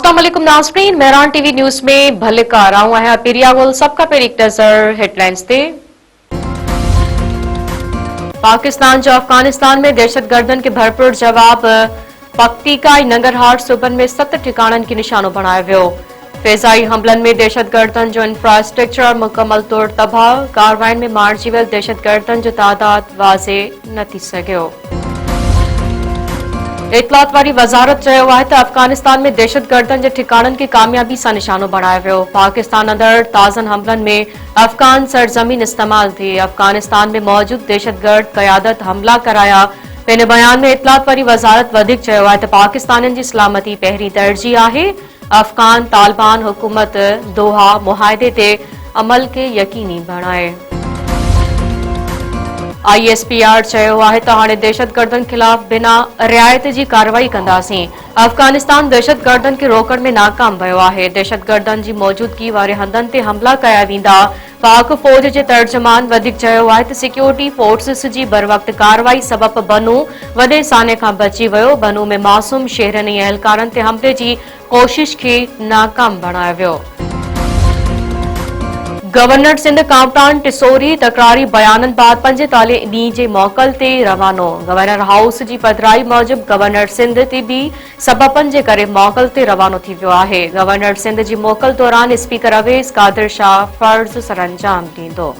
अस्सलाम वालेकुम नाज़रीन, मेहरान टीवी न्यूज़ में भले का रहा है पिरियावल सबका पर एक नजर हेडलाइंस थे। पाकिस्तान जो अफगानिस्तान में दहशतगर्दन के भरपूर जवाब पक्तिकाई नंगरहार सूबन में 7 ठिकाणन की निशानों बनाया वियो। फेज़ाई हमलन में दहशतगर्दन जो इंफ्रास्ट्रक्चर मुकम्मल तौर तबाह, कार्रवाइन में मारिजी वियल दहशतगर्दन जो तादाद वाज़े न थी सघियो। इतलात वारी वज़ारत चयो आहे त अफगानिस्तान में दहशतगर्दन जे ठिकाणन के कामयाबी सां निशानो बणायो वियो। पाकिस्तान अंदर ताज़न हमलन में अफगान सरजमीन इस्तेमाल थी। अफगानिस्तान में मौजूद दहशतगर्द क़यादत हमला कराया। पंहिंजे बयान में इतलात वारी वज़ारत वधीक चयो आहे त पाकिस्तानियुनि जी सलामती पहिरीं तरजीह आहे। अफगान तालिबान हुकूमत दोहा मुआहिदे ते अमल के यकीनी बणाए। ISPR चयो आहे त हाणे दहशतगर्दन खिलाफ बिना रियायत जी कार्रवाई कंदासीं। अफगानिस्तान दहशतगर्दन के रोकण में नाकाम वियो आहे। दहशतगर्दन जी मौजूदगी वारे हंधनि ते हमला कया वेंदा। पाक फौज जे तर्जुमान वधीक चयो आहे त सिक्योरिटी फोर्सिस जी बरवक़्त कार्रवाई सबब बनू वॾे साने खां बची वियो। बनू में मासूम शहरनि ऐं एहलकारनि ते हमले जी कोशिश खे नाकाम बणायो वियो। गवर्नर सिंध कामरान टिसोरी तकरारी बयानन बाद 45 ॾींहं जे मोकल ते रवानो। गवर्नर हाउस जी पधराई मूजिब गवर्नर सिंध तिबी सबबनि जे करे मोकल ते रवानो थी वियो आहे। गवर्नर सिंध जी मोकल दौरान स्पीकर अवैस कादिर शाह फर्ज़ सरअंजाम ॾींदो।